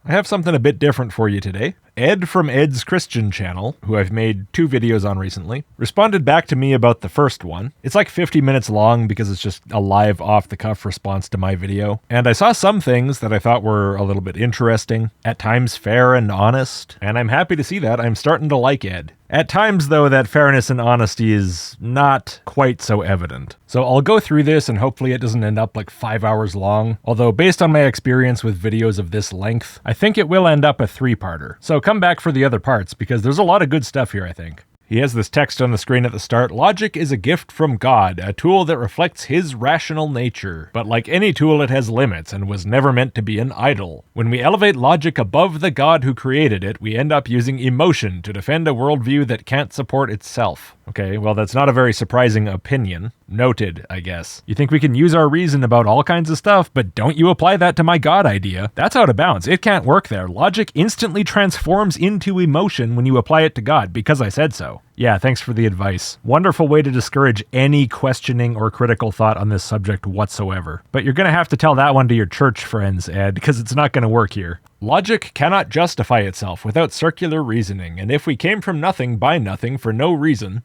I have something a bit different for you today. Ed from Ed's Christian channel, who I've made 2 videos on recently, responded back to me about the first one. It's like 50 minutes long because it's just a live off-the-cuff response to my video. And I saw some things that I thought were a little bit interesting, at times fair and honest, and I'm happy to see that. I'm starting to like Ed. At times, though, that fairness and honesty is not quite so evident. So I'll go through this and hopefully it doesn't end up like 5 hours long. Although based on my experience with videos of this length, I think it will end up a 3-parter. So come back for the other parts because there's a lot of good stuff here, I think. He has this text on the screen at the start. Logic is a gift from God, a tool that reflects his rational nature. But like any tool, it has limits and was never meant to be an idol. When we elevate logic above the God who created it, we end up using emotion to defend a worldview that can't support itself. Okay, well, that's not a very surprising opinion. Noted, I guess. You think we can use our reason about all kinds of stuff, but don't you apply that to my God idea. That's out of bounds. It can't work there. Logic instantly transforms into emotion when you apply it to God, because I said so. Yeah, thanks for the advice. Wonderful way to discourage any questioning or critical thought on this subject whatsoever. But you're gonna have to tell that one to your church friends, Ed, because it's not gonna work here. Logic cannot justify itself without circular reasoning, and if we came from nothing by nothing for no reason,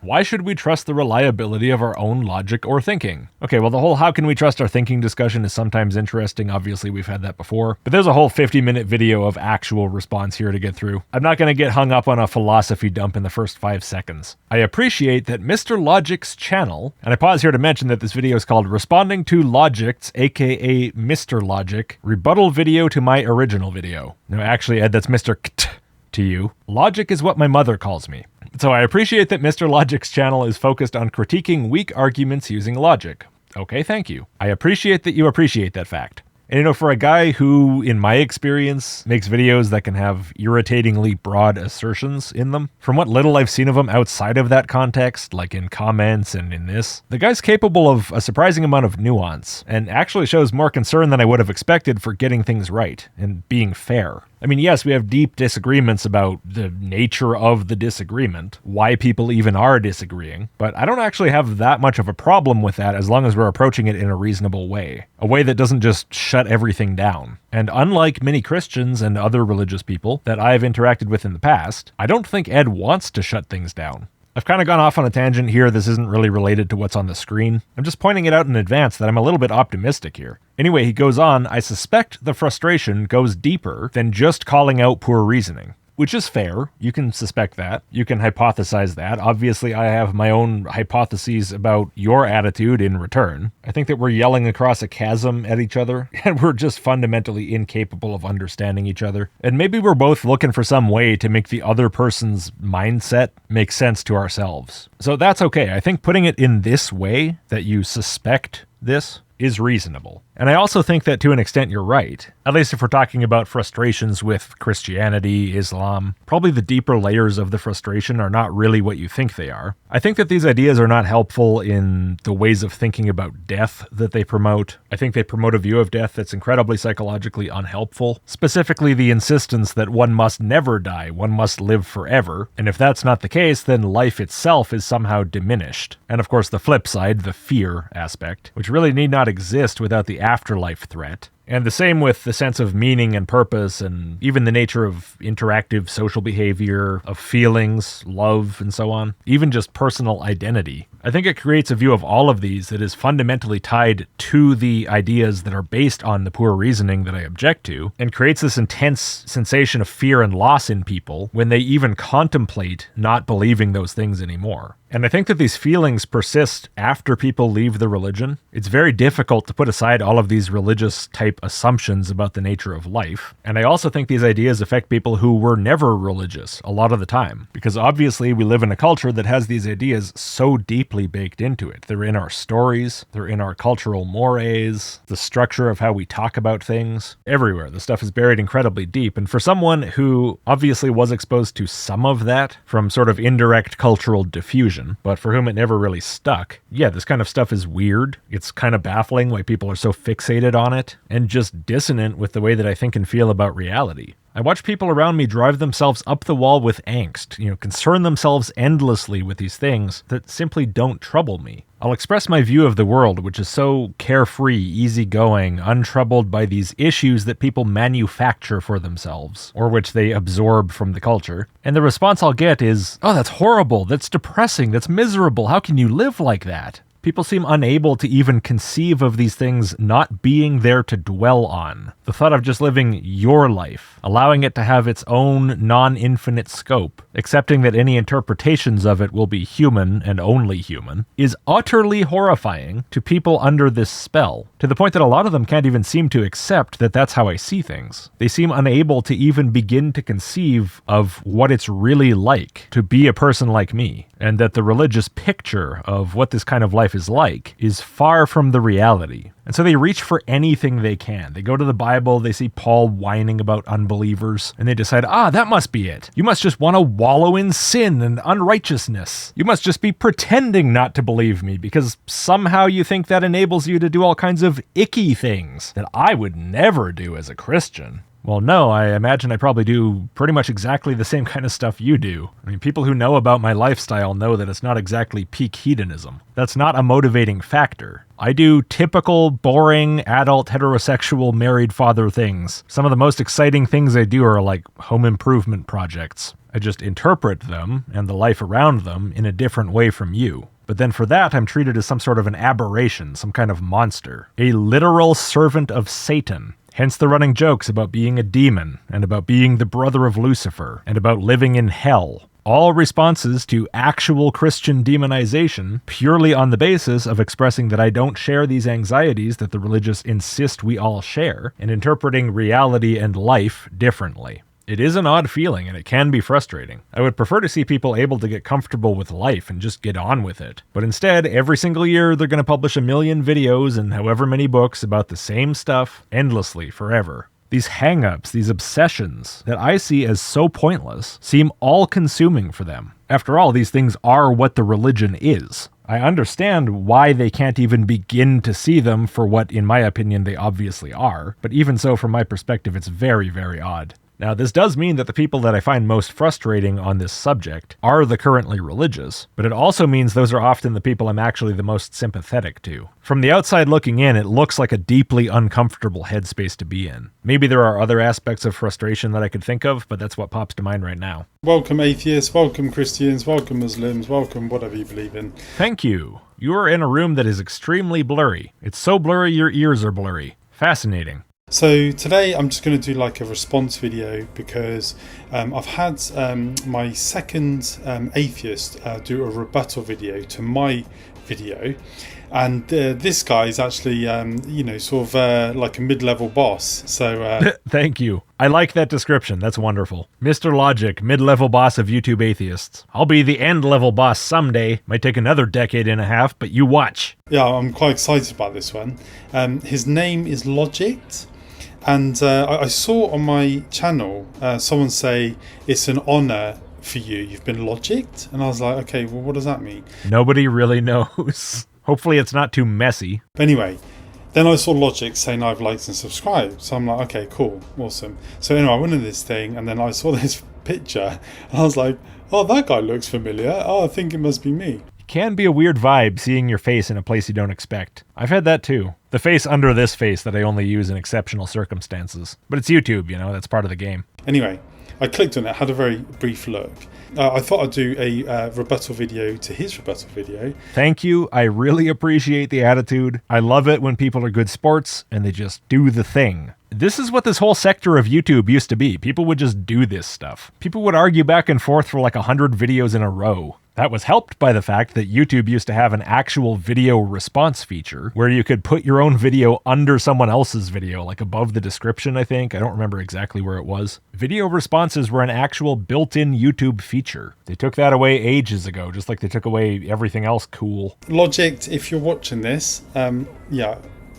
why should we trust the reliability of our own logic or thinking? Okay, well, the whole how can we trust our thinking discussion is sometimes interesting. Obviously, we've had that before. But there's a whole 50-minute video of actual response here to get through. I'm not going to get hung up on a philosophy dump in the first 5 seconds. I appreciate that Mr. Logick's channel, and I pause here to mention that this video is called Responding to Logick's, aka Mr. Logic, rebuttal video to my original video. No, actually, Ed, that's Mr. Kt to you. Logic is what my mother calls me. So I appreciate that Mr. Logick's channel is focused on critiquing weak arguments using logic. Okay, thank you. I appreciate that you appreciate that fact. And you know, for a guy who, in my experience, makes videos that can have irritatingly broad assertions in them, from what little I've seen of him outside of that context, like in comments and in this, the guy's capable of a surprising amount of nuance, and actually shows more concern than I would have expected for getting things right and being fair. I mean, yes, we have deep disagreements about the nature of the disagreement, why people even are disagreeing, but I don't actually have that much of a problem with that as long as we're approaching it in a reasonable way. A way that doesn't just shut everything down. And unlike many Christians and other religious people that I've interacted with in the past, I don't think Ed wants to shut things down. I've kind of gone off on a tangent here. This isn't really related to what's on the screen. I'm just pointing it out in advance that I'm a little bit optimistic here. Anyway, he goes on, I suspect the frustration goes deeper than just calling out poor reasoning. Which is fair. You can suspect that. You can hypothesize that. Obviously, I have my own hypotheses about your attitude in return. I think that we're yelling across a chasm at each other, and we're just fundamentally incapable of understanding each other. And maybe we're both looking for some way to make the other person's mindset make sense to ourselves. So that's okay. I think putting it in this way, that you suspect this, is reasonable. And I also think that to an extent you're right. At least if we're talking about frustrations with Christianity, Islam, probably the deeper layers of the frustration are not really what you think they are. I think that these ideas are not helpful in the ways of thinking about death that they promote. I think they promote a view of death that's incredibly psychologically unhelpful. Specifically the insistence that one must never die, one must live forever. And if that's not the case, then life itself is somehow diminished. And of course the flip side, the fear aspect, which really need not exist without the afterlife threat. And the same with the sense of meaning and purpose and even the nature of interactive social behavior, of feelings, love, and so on. Even just personal identity. I think it creates a view of all of these that is fundamentally tied to the ideas that are based on the poor reasoning that I object to, and creates this intense sensation of fear and loss in people when they even contemplate not believing those things anymore. And I think that these feelings persist after people leave the religion. It's very difficult to put aside all of these religious type assumptions about the nature of life. And I also think these ideas affect people who were never religious a lot of the time. Because obviously we live in a culture that has these ideas so deeply baked into it. They're in our stories, they're in our cultural mores, the structure of how we talk about things. Everywhere, the stuff is buried incredibly deep. And for someone who obviously was exposed to some of that from sort of indirect cultural diffusion, but for whom it never really stuck, yeah, this kind of stuff is weird. It's kind of baffling why people are so fixated on it, and just dissonant with the way that I think and feel about reality. I watch people around me drive themselves up the wall with angst, concern themselves endlessly with these things that simply don't trouble me. I'll express my view of the world, which is so carefree, easygoing, untroubled by these issues that people manufacture for themselves, or which they absorb from the culture. And the response I'll get is, "Oh, that's horrible, that's depressing, that's miserable, how can you live like that?" People seem unable to even conceive of these things not being there to dwell on. The thought of just living your life, allowing it to have its own non-infinite scope, accepting that any interpretations of it will be human and only human, is utterly horrifying to people under this spell, to the point that a lot of them can't even seem to accept that that's how I see things. They seem unable to even begin to conceive of what it's really like to be a person like me, and that the religious picture of what this kind of life is like is far from the reality. And so they reach for anything they can. They go to the Bible, they see Paul whining about unbelievers, and they decide, that must be it. You must just want to wallow in sin and unrighteousness. You must just be pretending not to believe me because somehow you think that enables you to do all kinds of icky things that I would never do as a Christian. Well, no, I imagine I probably do pretty much exactly the same kind of stuff you do. I mean, people who know about my lifestyle know that it's not exactly peak hedonism. That's not a motivating factor. I do typical, boring, adult, heterosexual, married father things. Some of the most exciting things I do are like home improvement projects. I just interpret them and the life around them in a different way from you. But then for that, I'm treated as some sort of an aberration, some kind of monster. A literal servant of Satan. Hence the running jokes about being a demon, and about being the brother of Lucifer, and about living in hell. All responses to actual Christian demonization purely on the basis of expressing that I don't share these anxieties that the religious insist we all share, and interpreting reality and life differently. It is an odd feeling, and it can be frustrating. I would prefer to see people able to get comfortable with life and just get on with it. But instead, every single year, they're going to publish a million videos and however many books about the same stuff, endlessly, forever. These hang-ups, these obsessions, that I see as so pointless, seem all-consuming for them. After all, these things are what the religion is. I understand why they can't even begin to see them for what, in my opinion, they obviously are, but even so, from my perspective, it's very, very odd. Now, this does mean that the people that I find most frustrating on this subject are the currently religious, but it also means those are often the people I'm actually the most sympathetic to. From the outside looking in, it looks like a deeply uncomfortable headspace to be in. Maybe there are other aspects of frustration that I could think of, but that's what pops to mind right now. Welcome atheists, welcome Christians, welcome Muslims, welcome whatever you believe in. Thank you. You are in a room that is extremely blurry. It's so blurry your ears are blurry. Fascinating. So today I'm just going to do like a response video because I've had my second atheist do a rebuttal video to my video, and this guy is actually sort of like a mid-level boss. So thank you. I like that description. That's wonderful. Mr. Logic, mid-level boss of YouTube atheists. I'll be the end-level boss someday. Might take another decade and a half, but you watch. Yeah, I'm quite excited about this one. His name is Logicked. And I saw on my channel someone say it's an honour for you. You've been logicked. And I was like, okay, well, what does that mean? Nobody really knows. Hopefully it's not too messy. But anyway, then I saw Logic saying I've liked and subscribed. So I'm like, okay, cool, awesome. So anyway, I went in this thing and then I saw this picture. And I was like, oh, that guy looks familiar. Oh, I think it must be me. Can be a weird vibe seeing your face in a place you don't expect. I've had that too. The face under this face that I only use in exceptional circumstances. But it's YouTube, that's part of the game. Anyway, I clicked on it, had a very brief look. I thought I'd do a rebuttal video to his rebuttal video. Thank you. I really appreciate the attitude. I love it when people are good sports and they just do the thing. This is what this whole sector of YouTube used to be. People would just do this stuff. People would argue back and forth for like 100 videos in a row. That was helped by the fact that YouTube used to have an actual video response feature where you could put your own video under someone else's video, like above the description, I think. I don't remember exactly where it was. Video responses were an actual built-in YouTube feature. They took that away ages ago, just like they took away everything else cool. Logicked, if you're watching this, I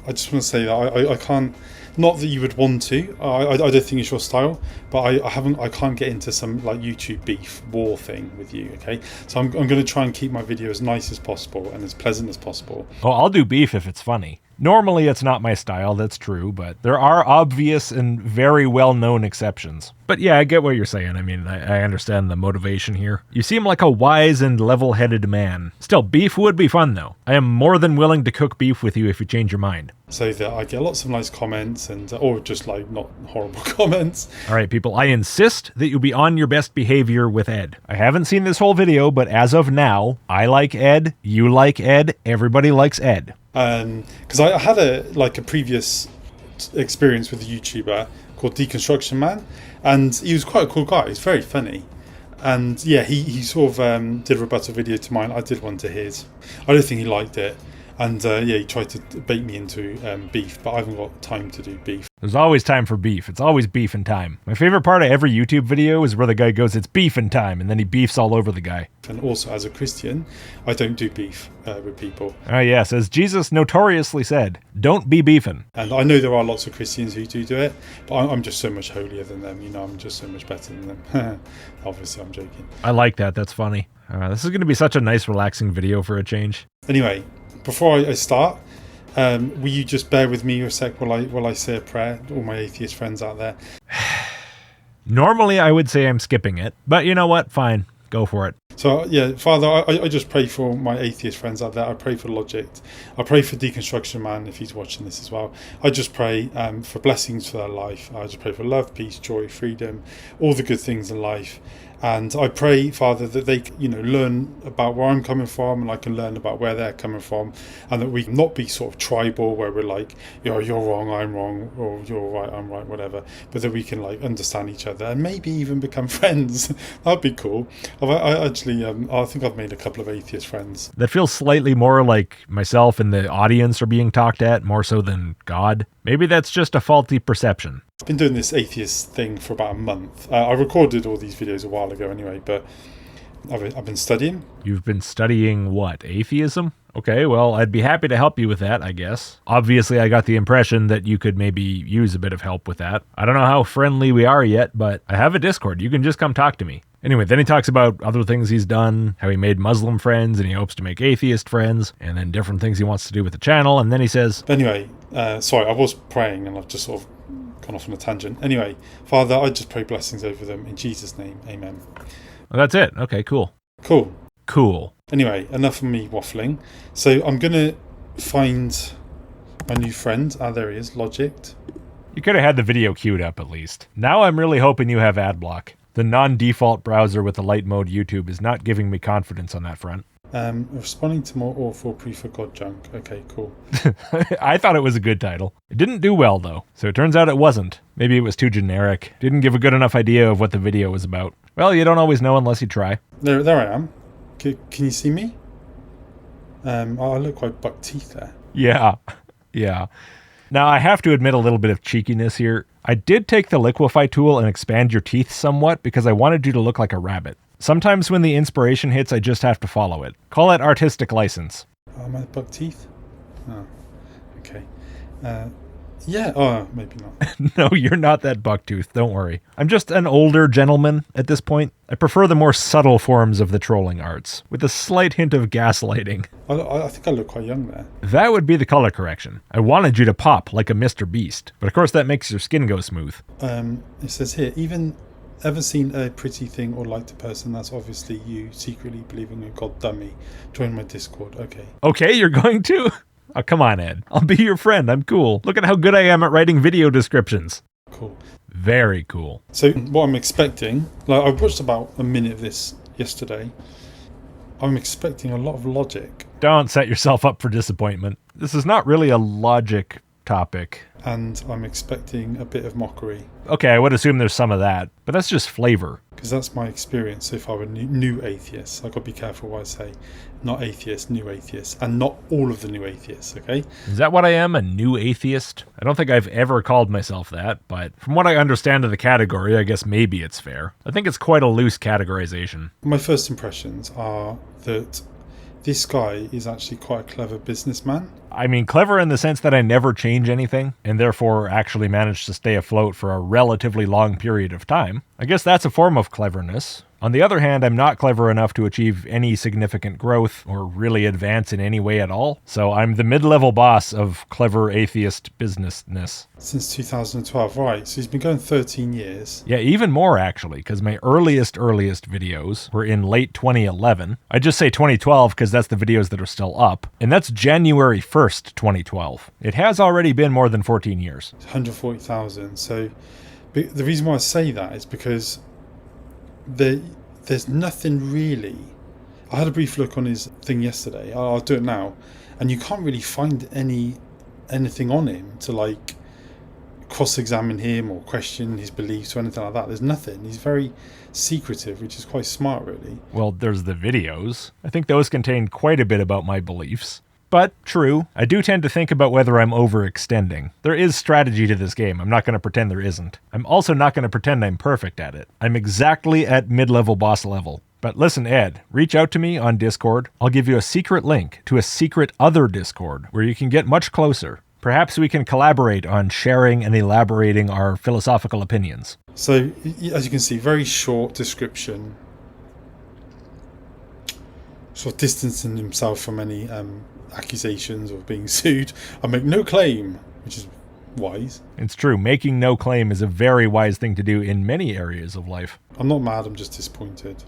just want to say that I can't. Not that you would want to. I don't think it's your style, but I can't get into some like YouTube beef war thing with you. Okay, so I'm going to try and keep my video as nice as possible and as pleasant as possible. Oh, I'll do beef if it's funny. Normally, it's not my style, that's true, but there are obvious and very well-known exceptions. But yeah, I get what you're saying. I mean, I understand the motivation here. You seem like a wise and level-headed man. Still, beef would be fun, though. I am more than willing to cook beef with you if you change your mind. So that I get lots of nice comments and or just like not horrible comments. All right, people, I insist that you be on your best behavior with Ed. I haven't seen this whole video, but as of now, I like Ed, you like Ed, everybody likes Ed. Because I had a previous experience with a YouTuber called Deconstruction Man, and he was quite a cool guy. He's very funny. And yeah, he sort of did a rebuttal video to mine. I did one to his. I don't think he liked it. And yeah, he tried to bait me into beef, but I haven't got time to do beef. There's always time for beef. It's always beefin' time. My favorite part of every YouTube video is where the guy goes, it's beefin' time, and then he beefs all over the guy. And also, as a Christian, I don't do beef with people. Oh yes, as Jesus notoriously said, don't be beefin'. And I know there are lots of Christians who do it, but I'm just so much holier than them. You know, I'm just so much better than them. Obviously, I'm joking. I like that. That's funny. This is going to be such a nice, relaxing video for a change. Anyway, before I start, will you just bear with me a sec while I say a prayer? All my atheist friends out there. Normally, I would say I'm skipping it, but you know what? Fine. Go for it. So, yeah, Father, I just pray for my atheist friends out there. I pray for Logicked. I pray for Deconstruction Man, if he's watching this as well. I just pray for blessings for their life. I just pray for love, peace, joy, freedom, all the good things in life. And I pray, Father, that they, learn about where I'm coming from, and I can learn about where they're coming from, and that we can not be sort of tribal, where we're like, you're wrong, I'm wrong, or you're right, I'm right, whatever. But that we can understand each other and maybe even become friends. That'd be cool. I think I've made a couple of atheist friends. That feels slightly more like myself and the audience are being talked at, more so than God. Maybe that's just a faulty perception. I've been doing this atheist thing for about a month. I recorded all these videos a while ago anyway, but I've been studying. You've been studying what? Atheism? Okay, well, I'd be happy to help you with that, I guess. Obviously, I got the impression that you could maybe use a bit of help with that. I don't know how friendly we are yet, but I have a Discord. You can just come talk to me. Anyway, then he talks about other things he's done, how he made Muslim friends, and he hopes to make atheist friends, and then different things he wants to do with the channel, and then he says... Anyway, sorry, I was praying, and I've just sort of gone off on a tangent. Anyway, Father, I just pray blessings over them. In Jesus' name, amen. Well, that's it. Okay, cool. Cool. Anyway, enough of me waffling. So I'm going to find my new friend. There he is, Logicked. You could have had the video queued up at least. Now I'm really hoping you have ad block. The non-default browser with the light mode YouTube is not giving me confidence on that front. Responding to more awful pre-for God junk. Okay, cool. I thought it was a good title. It didn't do well, though, so it turns out it wasn't. Maybe it was too generic. Didn't give a good enough idea of what the video was about. Well, you don't always know unless you try. There I am. Can you see me? I look quite buck teeth there. Yeah. Now, I have to admit a little bit of cheekiness here. I did take the liquefy tool and expand your teeth somewhat because I wanted you to look like a rabbit. Sometimes when the inspiration hits, I just have to follow it. Call it artistic license. Am I buck teeth? Oh, okay. Yeah, oh, maybe not. No, you're not that bucktooth, don't worry. I'm just an older gentleman at this point. I prefer the more subtle forms of the trolling arts, with a slight hint of gaslighting. I think I look quite young there. That would be the color correction. I wanted you to pop like a Mr. Beast, but of course that makes your skin go smooth. It says here, even ever seen a pretty thing or liked a person? That's obviously you secretly believing in God dummy. Join my Discord. Okay, you're going to? Oh, come on, Ed. I'll be your friend. I'm cool. Look at how good I am at writing video descriptions. Cool. Very cool. So what I'm expecting, I watched about a minute of this yesterday. I'm expecting a lot of logic. Don't set yourself up for disappointment. This is not really a logic topic. And I'm expecting a bit of mockery. Okay, I would assume there's some of that, but that's just flavor. Because that's my experience so far with new atheists. I've got to be careful what I say. Not atheists, new atheists. And not all of the new atheists, okay? Is that what I am, a new atheist? I don't think I've ever called myself that, but from what I understand of the category, I guess maybe it's fair. I think it's quite a loose categorization. My first impressions are that this guy is actually quite a clever businessman. I mean, clever in the sense that I never change anything, and therefore actually manage to stay afloat for a relatively long period of time. I guess that's a form of cleverness. On the other hand, I'm not clever enough to achieve any significant growth or really advance in any way at all, so I'm the mid-level boss of clever atheist businessness. Since 2012, right, so he's been going 13 years. Yeah, even more actually, because my earliest videos were in late 2011. I just say 2012 because that's the videos that are still up, and that's January 1st, 2012. It has already been more than 14 years. 140,000, so the reason why I say that is because there's nothing really. I had a brief look on his thing yesterday. I'll do it now, and you can't really find anything on him to like cross-examine him or question his beliefs or anything like that. There's nothing. He's very secretive, which is quite smart, really. Well, there's the videos. I think those contain quite a bit about my beliefs. But, true, I do tend to think about whether I'm overextending. There is strategy to this game. I'm not going to pretend there isn't. I'm also not going to pretend I'm perfect at it. I'm exactly at mid-level boss level. But listen, Ed, reach out to me on Discord. I'll give you a secret link to a secret other Discord where you can get much closer. Perhaps we can collaborate on sharing and elaborating our philosophical opinions. So, as you can see, very short description. Sort of distancing himself from any accusations of being sued. I make no claim, which is wise. It's true. Making no claim is a very wise thing to do in many areas of life. I'm not mad, I'm just disappointed.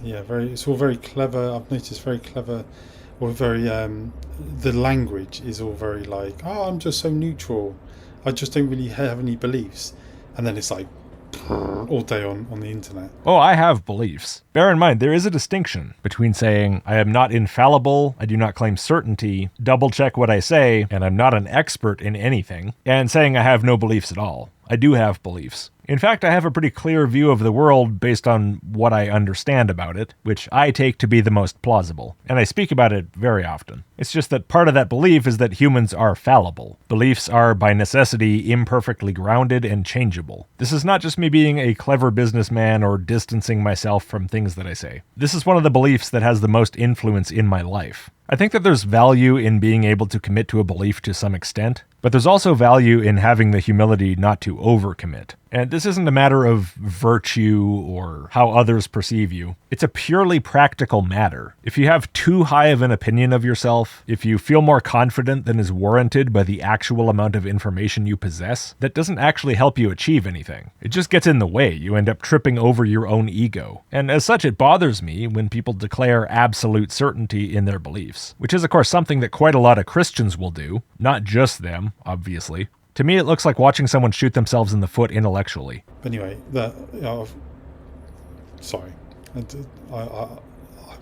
Yeah, it's all very clever. I've noticed very clever, or very, the language is all very like, oh, I'm just so neutral. I just don't really have any beliefs. And then it's like, all day on the internet. Oh, I have beliefs. Bear in mind, there is a distinction between saying, I am not infallible, I do not claim certainty, double check what I say, and I'm not an expert in anything, and saying I have no beliefs at all. I do have beliefs. In fact, I have a pretty clear view of the world based on what I understand about it, which I take to be the most plausible, and I speak about it very often. It's just that part of that belief is that humans are fallible. Beliefs are, by necessity, imperfectly grounded and changeable. This is not just me being a clever businessman or distancing myself from things that I say. This is one of the beliefs that has the most influence in my life. I think that there's value in being able to commit to a belief to some extent, but there's also value in having the humility not to overcommit. And this isn't a matter of virtue or how others perceive you. It's a purely practical matter. If you have too high of an opinion of yourself, if you feel more confident than is warranted by the actual amount of information you possess, that doesn't actually help you achieve anything. It just gets in the way. You end up tripping over your own ego. And as such, it bothers me when people declare absolute certainty in their beliefs, which is of course something that quite a lot of Christians will do, not just them, obviously. To me, it looks like watching someone shoot themselves in the foot intellectually. Anyway, sorry. I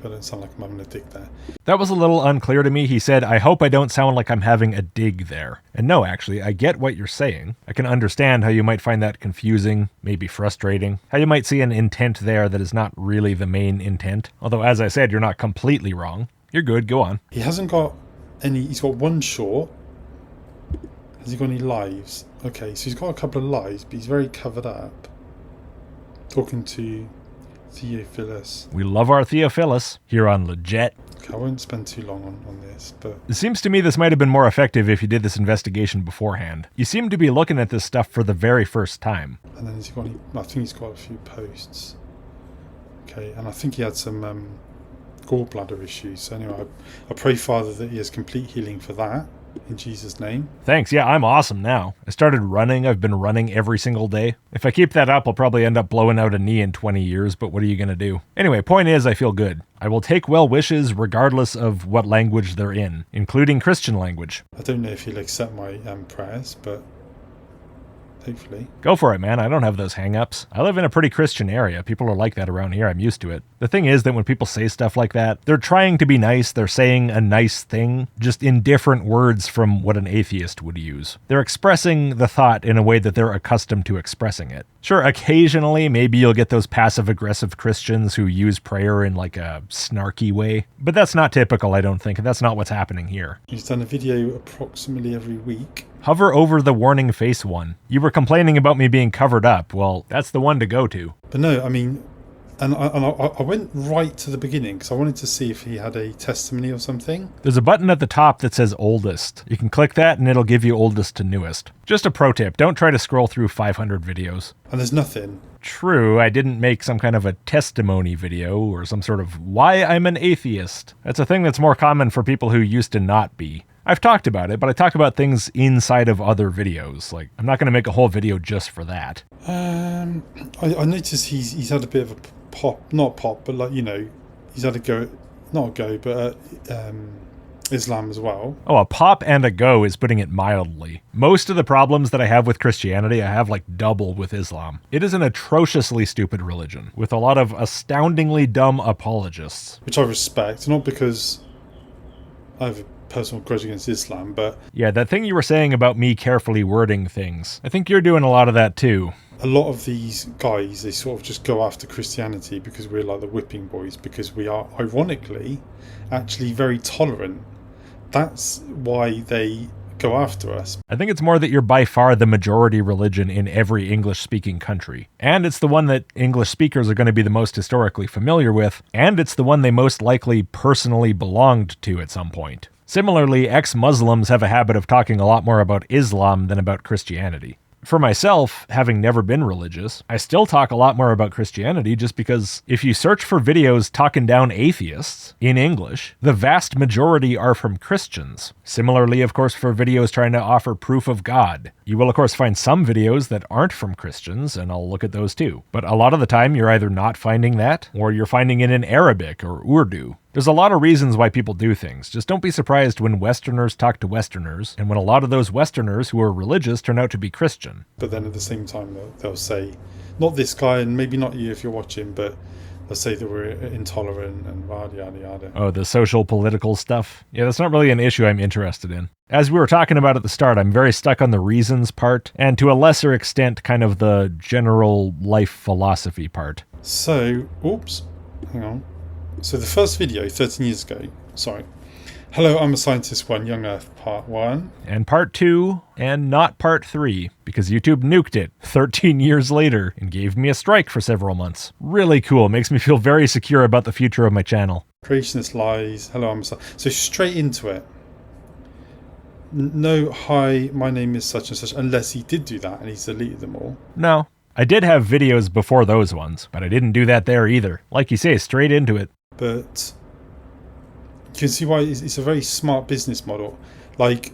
don't sound like I'm having a dig there. That was a little unclear to me. He said, I hope I don't sound like I'm having a dig there. And no, actually, I get what you're saying. I can understand how you might find that confusing, maybe frustrating, how you might see an intent there that is not really the main intent. Although, as I said, you're not completely wrong. You're good, go on. He hasn't got any, he's got one short. Has he got any lives? Okay, so he's got a couple of lives, but he's very covered up. Talking to Theophilus. We love our Theophilus here on Logicked. Okay, I won't spend too long on this, but it seems to me this might have been more effective if you did this investigation beforehand. You seem to be looking at this stuff for the very first time. And then has he got any, I think he's got a few posts. Okay, and I think he had some gallbladder issues. So anyway, I pray, Father, that he has complete healing for that. In Jesus' name. Thanks. Yeah, I'm awesome now. I started running. I've been running every single day. If I keep that up, I'll probably end up blowing out a knee in 20 years, but what are you going to do? Anyway, point is, I feel good. I will take well wishes regardless of what language they're in, including Christian language. I don't know if he'll accept my prayers, but hopefully. Go for it, man. I don't have those hang-ups. I live in a pretty Christian area. People are like that around here. I'm used to it. The thing is that when people say stuff like that, they're trying to be nice. They're saying a nice thing, just in different words from what an atheist would use. They're expressing the thought in a way that they're accustomed to expressing it. Sure, occasionally, maybe you'll get those passive-aggressive Christians who use prayer in like a snarky way. But that's not typical, I don't think. That's not what's happening here. He's done a video approximately every week. Hover over the warning face one. You were complaining about me being covered up. Well, that's the one to go to. But no, I mean, I went right to the beginning because I wanted to see if he had a testimony or something. There's a button at the top that says oldest. You can click that and it'll give you oldest to newest. Just a pro tip, don't try to scroll through 500 videos. And there's nothing. True, I didn't make some kind of a testimony video or some sort of why I'm an atheist. That's a thing that's more common for people who used to not be. I've talked about it, but I talk about things inside of other videos. Like, I'm not going to make a whole video just for that. I noticed he's had a bit of a pop, not pop, but like, you know, he's had a go, not a go, but Islam as well. Oh, a pop and a go is putting it mildly. Most of the problems that I have with Christianity, I have like double with Islam. It is an atrociously stupid religion, with a lot of astoundingly dumb apologists. Which I respect, not because I have a personal grudge against Islam, but... Yeah, that thing you were saying about me carefully wording things. I think you're doing a lot of that too. A lot of these guys, they sort of just go after Christianity because we're like the whipping boys, because we are, ironically, actually very tolerant. That's why they go after us. I think it's more that you're by far the majority religion in every English-speaking country. And it's the one that English speakers are going to be the most historically familiar with, and it's the one they most likely personally belonged to at some point. Similarly, ex-Muslims have a habit of talking a lot more about Islam than about Christianity. For myself, having never been religious, I still talk a lot more about Christianity just because if you search for videos talking down atheists in English, the vast majority are from Christians. Similarly, of course, for videos trying to offer proof of God. You will, of course, find some videos that aren't from Christians, and I'll look at those too. But a lot of the time, you're either not finding that, or you're finding it in Arabic or Urdu. There's a lot of reasons why people do things. Just don't be surprised when Westerners talk to Westerners, and when a lot of those Westerners who are religious turn out to be Christian. But then at the same time, they'll say, not this guy, and maybe not you if you're watching, but they'll say that we're intolerant and yada, yada, yada. Oh, the social political stuff? Yeah, that's not really an issue I'm interested in. As we were talking about at the start, I'm very stuck on the reasons part, and to a lesser extent, kind of the general life philosophy part. So, oops, hang on. So the first video, 13 years ago, Hello, I'm a Scientist 1, Young Earth, Part 1. And Part 2, and not Part 3, because YouTube nuked it 13 years later and gave me a strike for several months. Really cool, makes me feel very secure about the future of my channel. Creationist lies, hello, I'm a Scientist. So straight into it. No, hi, my name is such and such, unless he did do that and he's deleted them all. No. I did have videos before those ones, but I didn't do that there either. Like you say, straight into it. But you can see why it's a very smart business model. Like,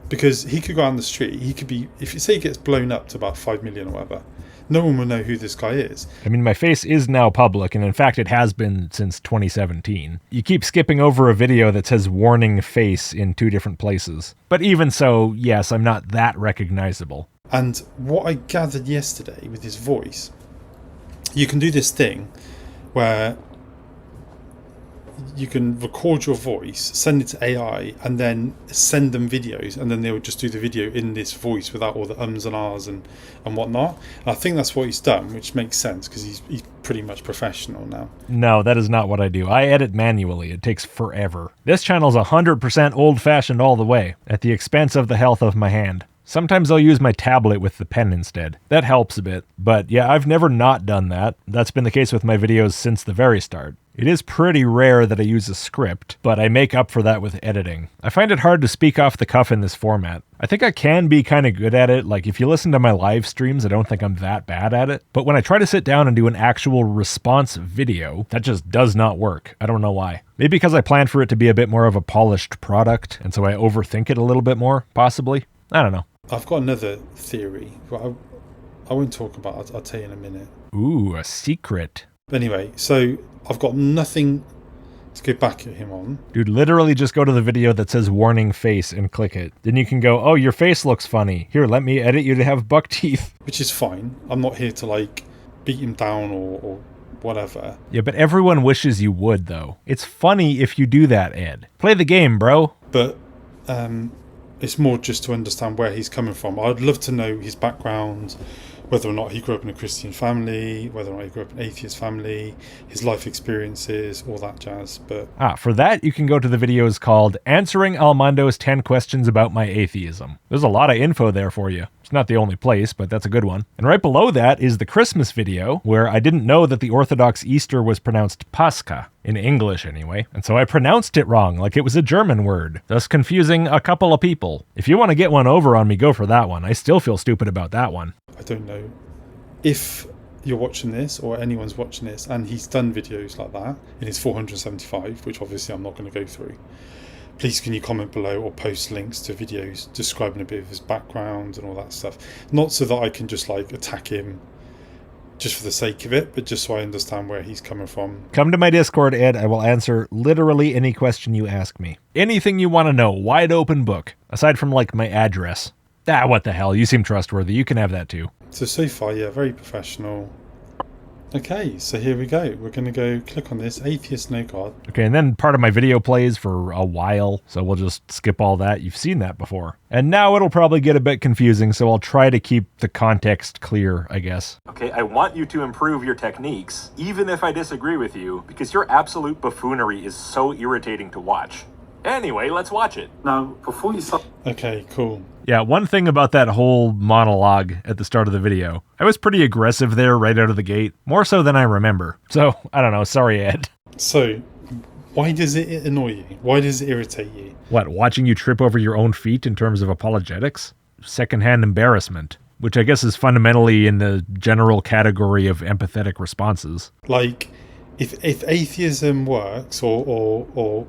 because he could go out on the street, he could be, if you say he gets blown up to about 5 million or whatever, no one will know who this guy is. I mean, my face is now public, and in fact it has been since 2017. You keep skipping over a video that says warning face in 2 different places. But even so, yes, I'm not that recognizable. And what I gathered yesterday with his voice, you can do this thing where you can record your voice, send it to AI, and then send them videos, and then they will just do the video in this voice without all the ums and ahs and whatnot. And I think that's what he's done, which makes sense because he's pretty much professional now. No, that is not what I do. I edit manually. It takes forever. This channel's 100% old-fashioned all the way, at the expense of the health of my hand. Sometimes I'll use my tablet with the pen instead. That helps a bit. But yeah, I've never not done that. That's been the case with my videos since the very start. It is pretty rare that I use a script, but I make up for that with editing. I find it hard to speak off the cuff in this format. I think I can be kind of good at it. Like, if you listen to my live streams, I don't think I'm that bad at it. But when I try to sit down and do an actual response video, that just does not work. I don't know why. Maybe because I plan for it to be a bit more of a polished product, and so I overthink it a little bit more, possibly. I don't know. I've got another theory, but I won't talk about it. I'll tell you in a minute. Ooh, a secret. Anyway, so I've got nothing to go back at him on. Dude, literally just go to the video that says warning face and click it. Then you can go, oh, your face looks funny. Here, let me edit you to have buck teeth. Which is fine. I'm not here to, like, beat him down or whatever. Yeah, but everyone wishes you would, though. It's funny if you do that, Ed. Play the game, bro. But, it's more just to understand where he's coming from. I'd love to know his background, whether or not he grew up in a Christian family, whether or not he grew up in an atheist family, his life experiences, all that jazz. But for that, you can go to the videos called Answering Almondo's 10 Questions About My Atheism. There's a lot of info there for you. It's not the only place, but that's a good one. And right below that is the Christmas video, where I didn't know that the Orthodox Easter was pronounced Pascha, in English anyway, and so I pronounced it wrong, like it was a German word, thus confusing a couple of people. If you want to get one over on me, go for that one. I still feel stupid about that one. I don't know if you're watching this or anyone's watching this and he's done videos like that in his 475, which obviously I'm not going to go through. Please can you comment below or post links to videos describing a bit of his background and all that stuff. Not so that I can just like attack him just for the sake of it, but just so I understand where he's coming from. Come to my Discord, Ed. I will answer literally any question you ask me. Anything you want to know, wide open book, aside from like my address. What the hell, you seem trustworthy. You can have that too. So far, yeah, very professional. Okay, so here we go. We're going to go click on this, Atheist No God. Okay, and then part of my video plays for a while, so we'll just skip all that. You've seen that before. And now it'll probably get a bit confusing, so I'll try to keep the context clear, I guess. Okay, I want you to improve your techniques, even if I disagree with you, because your absolute buffoonery is so irritating to watch. Anyway, let's watch it. Now, before you start... Okay, cool. Yeah, one thing about that whole monologue at the start of the video, I was pretty aggressive there right out of the gate, more so than I remember. So, I don't know, sorry, Ed. So, why does it annoy you? Why does it irritate you? What, watching you trip over your own feet in terms of apologetics? Secondhand embarrassment, which I guess is fundamentally in the general category of empathetic responses. Like, if atheism works, or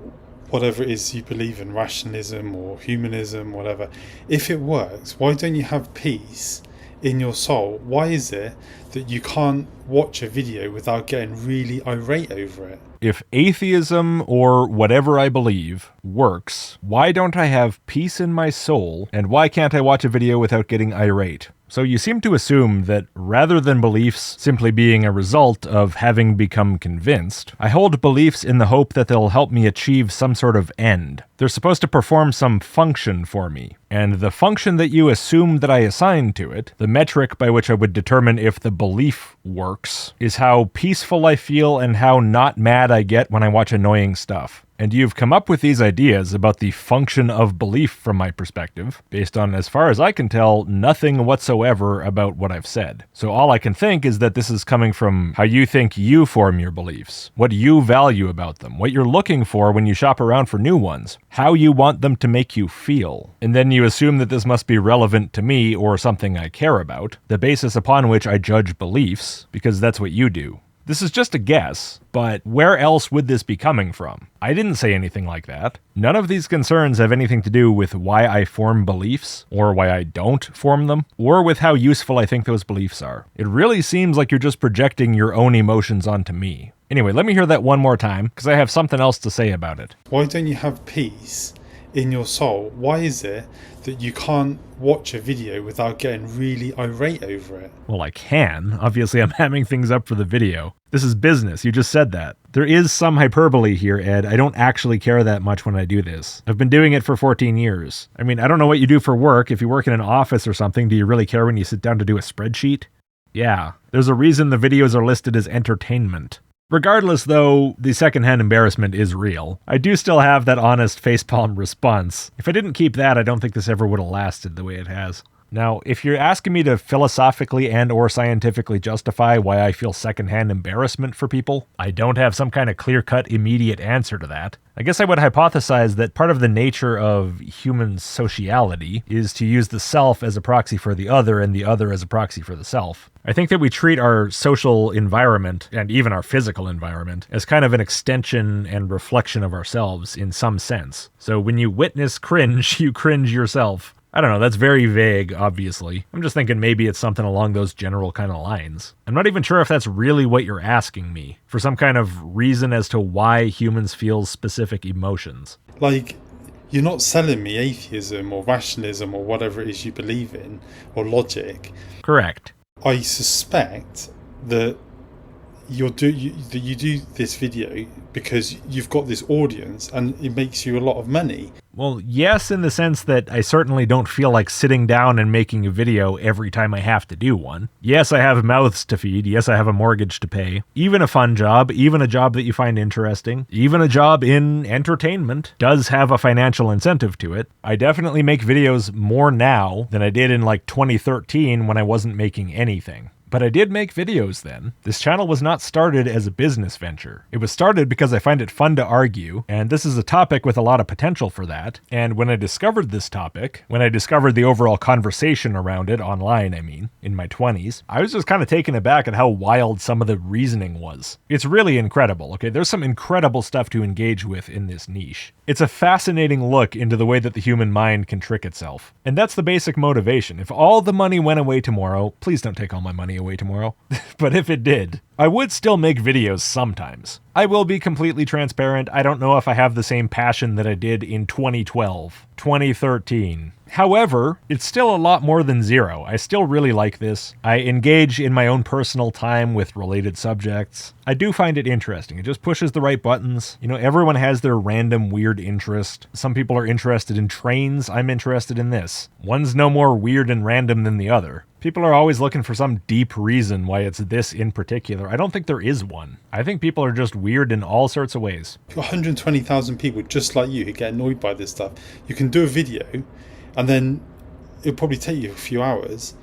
whatever it is you believe in, rationalism or humanism, whatever, if it works, why don't you have peace in your soul? Why is it that you can't watch a video without getting really irate over it? If atheism, or whatever I believe, works, why don't I have peace in my soul, and why can't I watch a video without getting irate? So you seem to assume that rather than beliefs simply being a result of having become convinced, I hold beliefs in the hope that they'll help me achieve some sort of end. They're supposed to perform some function for me. And the function that you assume that I assign to it, the metric by which I would determine if the belief works, is how peaceful I feel and how not mad I get when I watch annoying stuff. And you've come up with these ideas about the function of belief from my perspective, based on, as far as I can tell, nothing whatsoever about what I've said. So all I can think is that this is coming from how you think you form your beliefs, what you value about them, what you're looking for when you shop around for new ones, how you want them to make you feel. And then you assume that this must be relevant to me or something I care about, the basis upon which I judge beliefs, because that's what you do. This is just a guess, but where else would this be coming from? I didn't say anything like that. None of these concerns have anything to do with why I form beliefs, or why I don't form them, or with how useful I think those beliefs are. It really seems like you're just projecting your own emotions onto me. Anyway, let me hear that one more time, because I have something else to say about it. Why don't you have peace in your soul? Why is it that you can't watch a video without getting really irate over it? Well, I can. Obviously, I'm hamming things up for the video. This is business. You just said that. There is some hyperbole here, Ed. I don't actually care that much when I do this. I've been doing it for 14 years. I mean, I don't know what you do for work. If you work in an office or something, do you really care when you sit down to do a spreadsheet? Yeah. There's a reason the videos are listed as entertainment. Regardless, though, the secondhand embarrassment is real. I do still have that honest facepalm response. If I didn't keep that, I don't think this ever would have lasted the way it has. Now, if you're asking me to philosophically and or scientifically justify why I feel secondhand embarrassment for people, I don't have some kind of clear-cut immediate answer to that. I guess I would hypothesize that part of the nature of human sociality is to use the self as a proxy for the other and the other as a proxy for the self. I think that we treat our social environment, and even our physical environment, as kind of an extension and reflection of ourselves in some sense. So when you witness cringe, you cringe yourself. I don't know, that's very vague, obviously. I'm just thinking maybe it's something along those general kind of lines. I'm not even sure if that's really what you're asking me, for some kind of reason as to why humans feel specific emotions. Like, you're not selling me atheism or rationalism or whatever it is you believe in, or logic. Correct. I suspect that you do this video because you've got this audience and it makes you a lot of money. Well, yes, in the sense that I certainly don't feel like sitting down and making a video every time I have to do one. Yes, I have mouths to feed. Yes, I have a mortgage to pay. Even a fun job, even a job that you find interesting, even a job in entertainment does have a financial incentive to it. I definitely make videos more now than I did in like 2013 when I wasn't making anything. But I did make videos then. This channel was not started as a business venture. It was started because I find it fun to argue, and this is a topic with a lot of potential for that. And when I discovered this topic, when I discovered the overall conversation around it, online I mean, in my 20s, I was just kind of taken aback at how wild some of the reasoning was. It's really incredible, okay? There's some incredible stuff to engage with in this niche. It's a fascinating look into the way that the human mind can trick itself. And that's the basic motivation. If all the money went away tomorrow, please don't take all my money away tomorrow, but if it did, I would still make videos sometimes. I will be completely transparent. I don't know if I have the same passion that I did in 2012, 2013. However, it's still a lot more than zero. I still really like this. I engage in my own personal time with related subjects. I do find it interesting. It just pushes the right buttons. You know, everyone has their random weird interest. Some people are interested in trains. I'm interested in this. One's no more weird and random than the other. People are always looking for some deep reason why it's this in particular. I don't think there is one. I think people are just weird in all sorts of ways. 120,000 people just like you who get annoyed by this stuff. You can do a video and then it'll probably take you a few hours,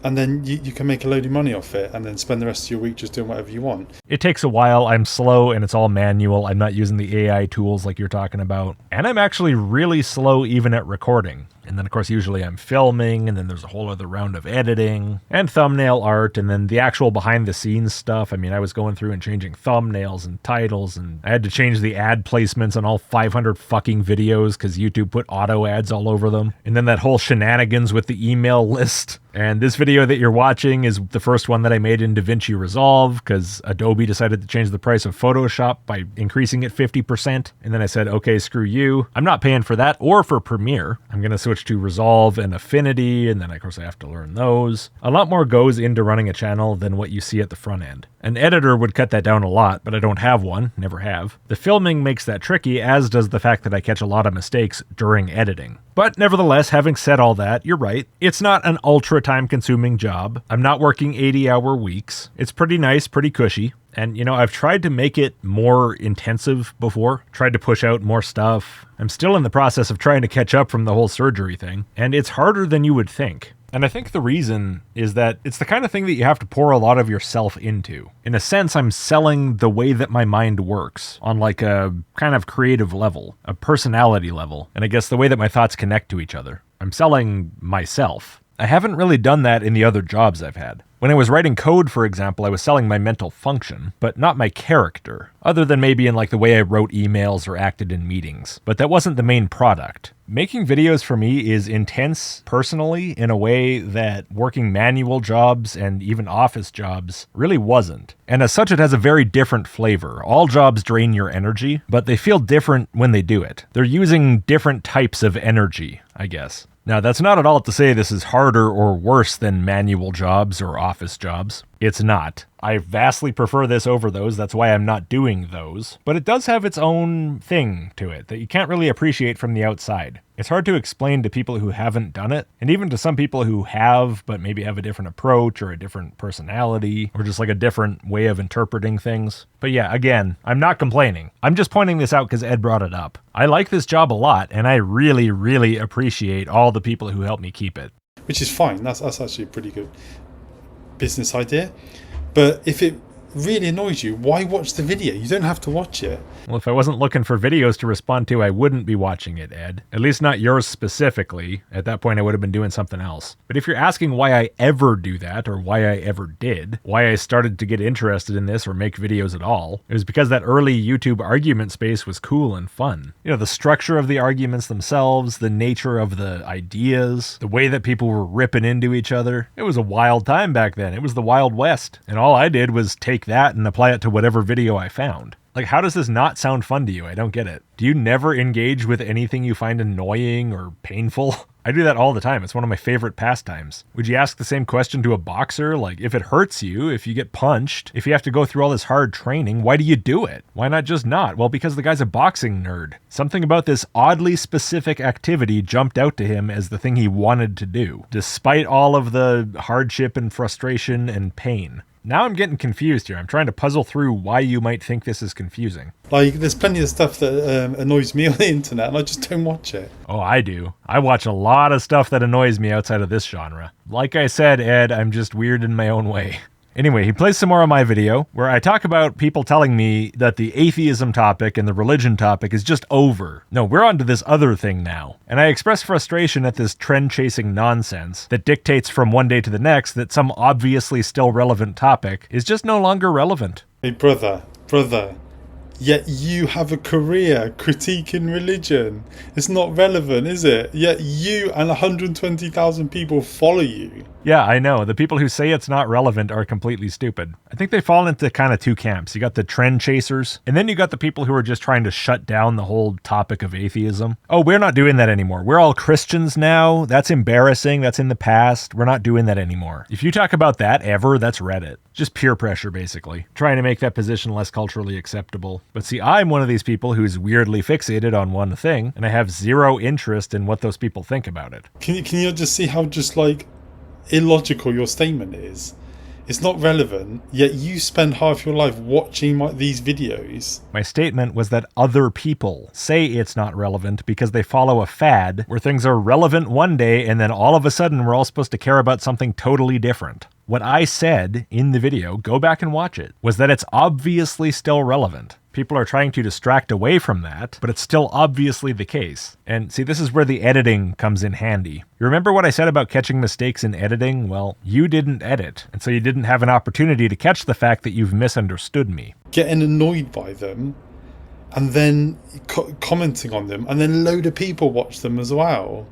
and then you can make a load of money off it and then spend the rest of your week just doing whatever you want. It takes a while. I'm slow and it's all manual. I'm not using the AI tools like you're talking about. And I'm actually really slow even at recording. And then, of course, usually I'm filming, and then there's a whole other round of editing and thumbnail art, and then the actual behind-the-scenes stuff. I mean, I was going through and changing thumbnails and titles, and I had to change the ad placements on all 500 fucking videos because YouTube put auto ads all over them. And then that whole shenanigans with the email list. And this video that you're watching is the first one that I made in DaVinci Resolve because Adobe decided to change the price of Photoshop by increasing it 50%. And then I said, okay, screw you. I'm not paying for that or for Premiere. I'm going to switch to Resolve and Affinity, and then of course I have to learn those. A lot more goes into running a channel than what you see at the front end. An editor would cut that down a lot, but I don't have one, never have. The filming makes that tricky, as does the fact that I catch a lot of mistakes during editing. But nevertheless, having said all that, you're right. It's not an ultra time-consuming job. I'm not working 80-hour weeks. It's pretty nice, pretty cushy. And, you know, I've tried to make it more intensive before, tried to push out more stuff. I'm still in the process of trying to catch up from the whole surgery thing, and it's harder than you would think. And I think the reason is that it's the kind of thing that you have to pour a lot of yourself into. In a sense, I'm selling the way that my mind works on like a kind of creative level, a personality level, and I guess the way that my thoughts connect to each other. I'm selling myself. I haven't really done that in the other jobs I've had. When I was writing code, for example, I was selling my mental function, but not my character, other than maybe in like the way I wrote emails or acted in meetings. But that wasn't the main product. Making videos for me is intense personally in a way that working manual jobs and even office jobs really wasn't. And as such, it has a very different flavor. All jobs drain your energy, but they feel different when they do it. They're using different types of energy, I guess. Now, that's not at all to say this is harder or worse than manual jobs or office jobs. It's not. I vastly prefer this over those, that's why I'm not doing those. But it does have its own thing to it that you can't really appreciate from the outside. It's hard to explain to people who haven't done it, and even to some people who have, but maybe have a different approach or a different personality, or just like a different way of interpreting things. But yeah, again, I'm not complaining. I'm just pointing this out because Ed brought it up. I like this job a lot, and I really, really appreciate all the people who help me keep it. Which is fine. That's actually a pretty good business idea. But if it really annoys you, why watch the video? You don't have to watch it. Well, if I wasn't looking for videos to respond to, I wouldn't be watching it, Ed. At least not yours specifically. At that point, I would have been doing something else. But if you're asking why I ever do that, or why I ever did, why I started to get interested in this or make videos at all, it was because that early YouTube argument space was cool and fun. You know, the structure of the arguments themselves, the nature of the ideas, the way that people were ripping into each other. It was a wild time back then. It was the Wild West. And all I did was take that and apply it to whatever video I found. Like, how does this not sound fun to you? I don't get it. Do you never engage with anything you find annoying or painful? I do that all the time. It's one of my favorite pastimes. Would you ask the same question to a boxer? Like, if it hurts you, if you get punched, if you have to go through all this hard training, why do you do it? Why not just not? Well, because the guy's a boxing nerd. Something about this oddly specific activity jumped out to him as the thing he wanted to do, despite all of the hardship and frustration and pain. Now I'm getting confused here. I'm trying to puzzle through why you might think this is confusing. Like, there's plenty of stuff that annoys me on the internet, and I just don't watch it. Oh, I do. I watch a lot of stuff that annoys me outside of this genre. Like I said, Ed, I'm just weird in my own way. Anyway, he plays some more of my video where I talk about people telling me that the atheism topic and the religion topic is just over. No, we're on to this other thing now. And I express frustration at this trend-chasing nonsense that dictates from one day to the next that some obviously still relevant topic is just no longer relevant. Hey, brother, yet you have a career critiquing religion. It's not relevant, is it? Yet you and 120,000 people follow you. Yeah, I know. The people who say it's not relevant are completely stupid. I think they fall into kind of two camps. You got the trend chasers, and then you got the people who are just trying to shut down the whole topic of atheism. Oh, we're not doing that anymore. We're all Christians now. That's embarrassing. That's in the past. We're not doing that anymore. If you talk about that ever, that's Reddit. Just peer pressure, basically. Trying to make that position less culturally acceptable. But see, I'm one of these people who's weirdly fixated on one thing, and I have zero interest in what those people think about it. Can you just see how just like illogical your statement is? It's not relevant, yet you spend half your life watching these videos. My statement was that other people say it's not relevant because they follow a fad where things are relevant one day and then all of a sudden we're all supposed to care about something totally different. What I said in the video, go back and watch it, was that it's obviously still relevant. People are trying to distract away from that, but it's still obviously the case. And see, this is where the editing comes in handy. You remember what I said about catching mistakes in editing? Well, you didn't edit, and so you didn't have an opportunity to catch the fact that you've misunderstood me. Getting annoyed by them, and then commenting on them, and then a load of people watch them as well.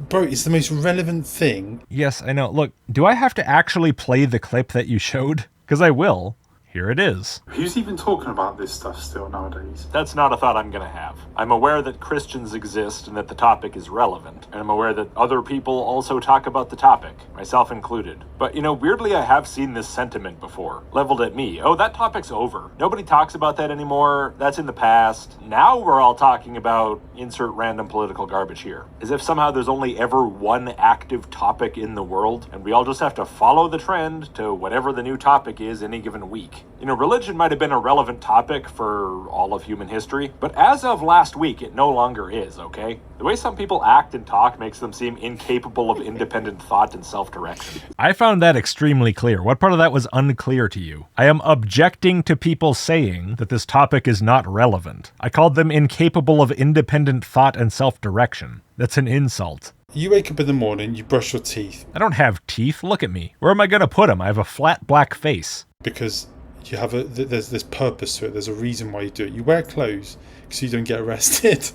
Bro, it's the most relevant thing. Yes, I know. Look, do I have to actually play the clip that you showed? Because I will. Here it is. Who's even talking about this stuff still nowadays? That's not a thought I'm going to have. I'm aware that Christians exist and that the topic is relevant. And I'm aware that other people also talk about the topic, myself included. But, weirdly I have seen this sentiment before, leveled at me. Oh, that topic's over. Nobody talks about that anymore. That's in the past. Now we're all talking about insert random political garbage here. As if somehow there's only ever one active topic in the world, and we all just have to follow the trend to whatever the new topic is any given week. Religion might have been a relevant topic for all of human history, but as of last week, it no longer is, okay? The way some people act and talk makes them seem incapable of independent thought and self-direction. I found that extremely clear. What part of that was unclear to you? I am objecting to people saying that this topic is not relevant. I called them incapable of independent thought and self-direction. That's an insult. You wake up in the morning, you brush your teeth. I don't have teeth. Look at me. Where am I going to put them? I have a flat black face. Because you have there's this purpose to it. There's a reason why you do it. You wear clothes because you don't get arrested.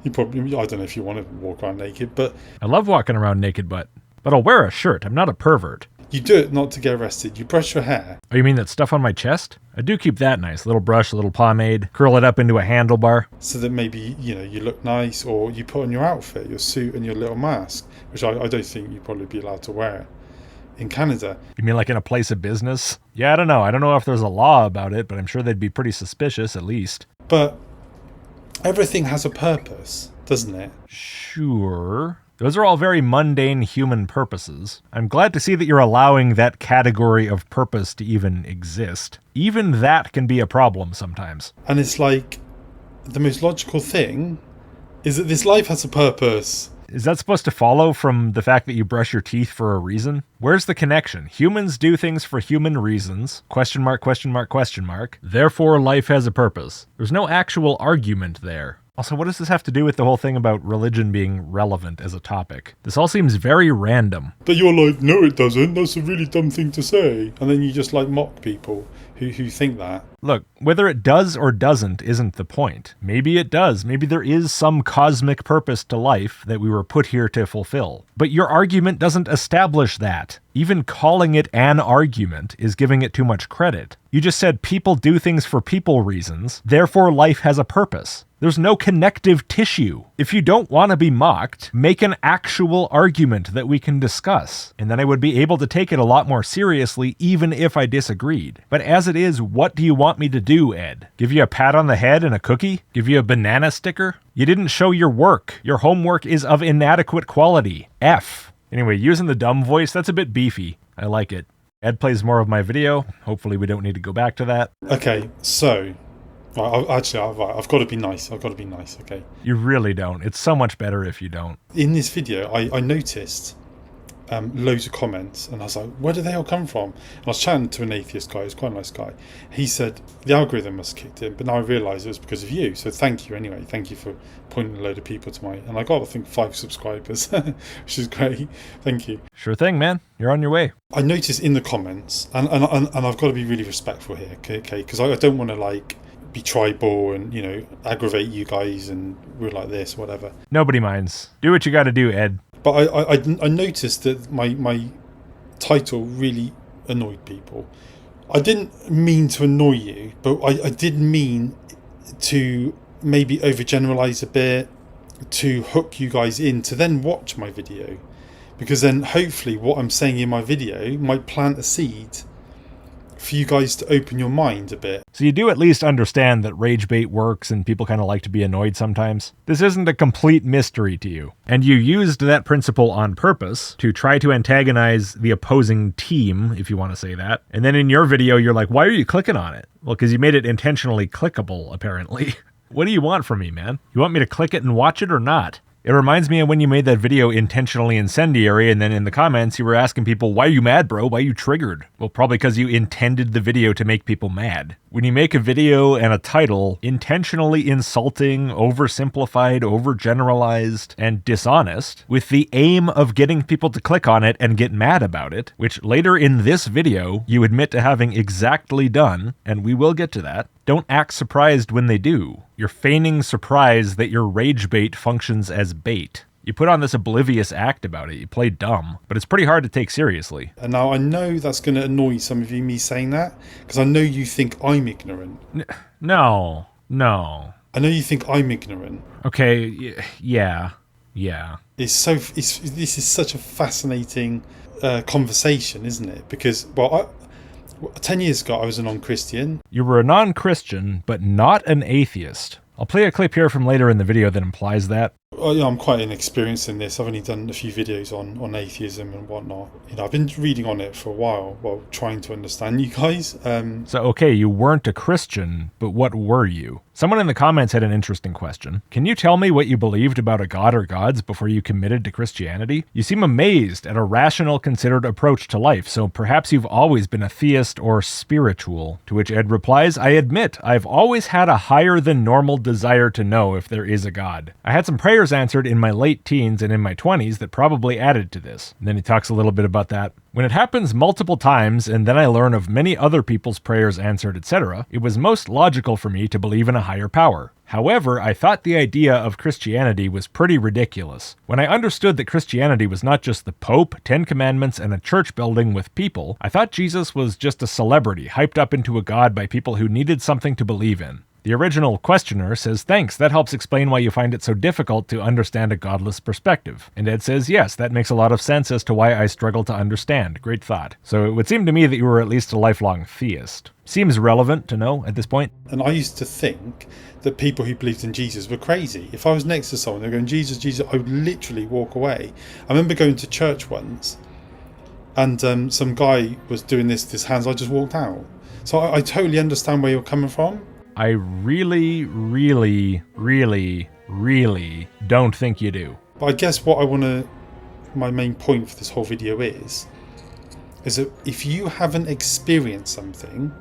You probably, I don't know if you want to walk around naked, but I love walking around naked, but I'll wear a shirt. I'm not a pervert. You do it not to get arrested. You brush your hair. Oh, you mean that stuff on my chest? I do keep that nice. Little brush, a little pomade, curl it up into a handlebar. So that maybe, you look nice, or you put on your outfit, your suit and your little mask, which I don't think you'd probably be allowed to wear in Canada. You mean like in a place of business? Yeah, I don't know. I don't know if there's a law about it, but I'm sure they'd be pretty suspicious at least. But everything has a purpose, doesn't it? Sure. Those are all very mundane human purposes. I'm glad to see that you're allowing that category of purpose to even exist. Even that can be a problem sometimes. And it's like, the most logical thing is that this life has a purpose. Is that supposed to follow from the fact that you brush your teeth for a reason? Where's the connection? Humans do things for human reasons. Question mark, question mark, question mark. Therefore, life has a purpose. There's no actual argument there. Also, what does this have to do with the whole thing about religion being relevant as a topic? This all seems very random. But you're like, no it doesn't, that's a really dumb thing to say. And then you just mock people who think that. Look, whether it does or doesn't isn't the point. Maybe it does. Maybe there is some cosmic purpose to life that we were put here to fulfill. But your argument doesn't establish that. Even calling it an argument is giving it too much credit. You just said people do things for people reasons, therefore life has a purpose. There's no connective tissue. If you don't want to be mocked, make an actual argument that we can discuss, and then I would be able to take it a lot more seriously even if I disagreed. But as it is, what do you want me to do, Ed? Give you a pat on the head and a cookie? Give you a banana sticker? You didn't show your work. Your homework is of inadequate quality. F. Anyway, using the dumb voice, that's a bit beefy. I like it. Ed plays more of my video. Hopefully we don't need to go back to that. Okay, so... I've got to be nice. Okay. You really don't. It's so much better if you don't. In this video, I noticed loads of comments, and I was like, where do they all come from? And I was chatting to an atheist guy, who's quite a nice guy. He said, the algorithm must have kicked in, but now I realise it was because of you. So thank you anyway. Thank you for pointing a load of people to and I got, I think, 5 subscribers, which is great. Thank you. Sure thing, man. You're on your way. I noticed in the comments, and I've got to be really respectful here, okay? Because I don't want to, be tribal and, aggravate you guys and we're like this, whatever. Nobody minds. Do what you got to do, Ed. But I noticed that my title really annoyed people. I didn't mean to annoy you, but I did mean to maybe overgeneralize a bit, to hook you guys in to then watch my video. Because then hopefully what I'm saying in my video might plant a seed for you guys to open your mind a bit. So you do at least understand that rage bait works and people kind of like to be annoyed sometimes. This isn't a complete mystery to you. And you used that principle on purpose to try to antagonize the opposing team, if you want to say that. And then in your video, you're like, why are you clicking on it? Well, because you made it intentionally clickable, apparently. What do you want from me, man? You want me to click it and watch it or not? It reminds me of when you made that video intentionally incendiary, and then in the comments you were asking people, why are you mad, bro? Why are you triggered? Well, probably because you intended the video to make people mad. When you make a video and a title intentionally insulting, oversimplified, overgeneralized, and dishonest, with the aim of getting people to click on it and get mad about it, which later in this video you admit to having exactly done, and we will get to that, don't act surprised when they do. You're feigning surprise that your rage bait functions as bait. You put on this oblivious act about it. You play dumb, but it's pretty hard to take seriously. And now I know that's going to annoy some of you, me saying that, because I know you think I'm ignorant. No. I know you think I'm ignorant. Okay, yeah. This is such a fascinating conversation, isn't it? Because, 10 years ago I was a non-Christian. You were a non-Christian, but not an atheist. I'll play a clip here from later in the video that implies that. I'm quite inexperienced in this. I've only done a few videos on atheism and whatnot. I've been reading on it for a while trying to understand you guys. So, okay, you weren't a Christian, but what were you? Someone in the comments had an interesting question. Can you tell me what you believed about a god or gods before you committed to Christianity? You seem amazed at a rational, considered approach to life, so perhaps you've always been a theist or spiritual. To which Ed replies, I admit, I've always had a higher than normal desire to know if there is a god. I had some prayers answered in my late teens and in my 20s that probably added to this. And then he talks a little bit about that. When it happens multiple times and then I learn of many other people's prayers answered, etc., it was most logical for me to believe in a higher power. However, I thought the idea of Christianity was pretty ridiculous. When I understood that Christianity was not just the Pope, 10 Commandments, and a church building with people, I thought Jesus was just a celebrity hyped up into a god by people who needed something to believe in. The original questioner says, thanks, that helps explain why you find it so difficult to understand a godless perspective. And Ed says, yes, that makes a lot of sense as to why I struggle to understand. Great thought. So it would seem to me that you were at least a lifelong theist. Seems relevant to know at this point. And I used to think that people who believed in Jesus were crazy. If I was next to someone, they're going, Jesus, Jesus, I would literally walk away. I remember going to church once and some guy was doing this hands, I just walked out. So I totally understand where you're coming from. I really don't think you do. But I guess what my main point for this whole video is that if you haven't experienced something,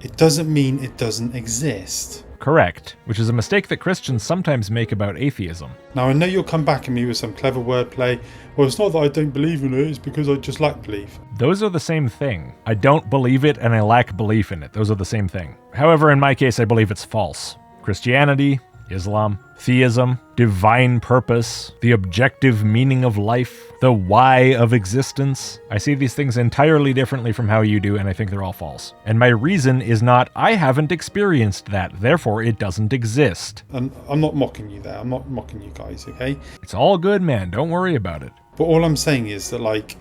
it doesn't mean it doesn't exist. correct, which is a mistake that Christians sometimes make about atheism. Now, I know you'll come back at me with some clever wordplay. Well, it's not that I don't believe in it, it's because I just lack belief. Those are the same thing. I don't believe it and I lack belief in it. Those are the same thing. However, in my case, I believe it's false. Christianity, Islam, theism, divine purpose, the objective meaning of life, the why of existence. I see these things entirely differently from how you do, and I think they're all false. And my reason is not, I haven't experienced that, therefore it doesn't exist. And I'm not mocking you there. I'm not mocking you guys, okay? It's all good, man. Don't worry about it. But all I'm saying is that, like,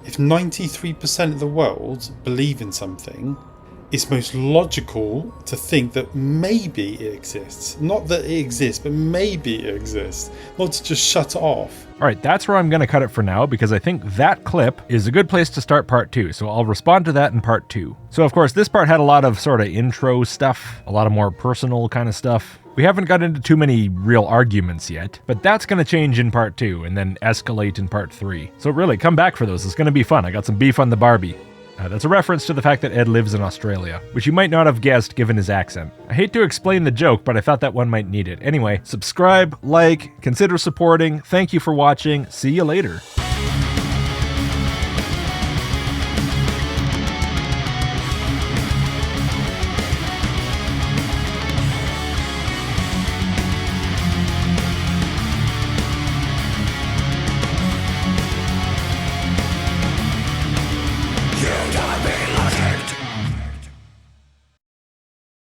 if 93% of the world believe in something, it's most logical to think that maybe it exists. Not that it exists, but maybe it exists. Not to just shut it off. All right, that's where I'm going to cut it for now because I think that clip is a good place to start part 2. So I'll respond to that in part 2. So of course, this part had a lot of sort of intro stuff, a lot of more personal kind of stuff. We haven't got into too many real arguments yet, but that's going to change in part 2 and then escalate in part 3. So really, come back for those. It's going to be fun. I got some beef on the Barbie. That's a reference to the fact that Ed lives in Australia, which you might not have guessed given his accent. I hate to explain the joke, but I thought that one might need it. Anyway, subscribe, like, consider supporting. Thank you for watching. See you later.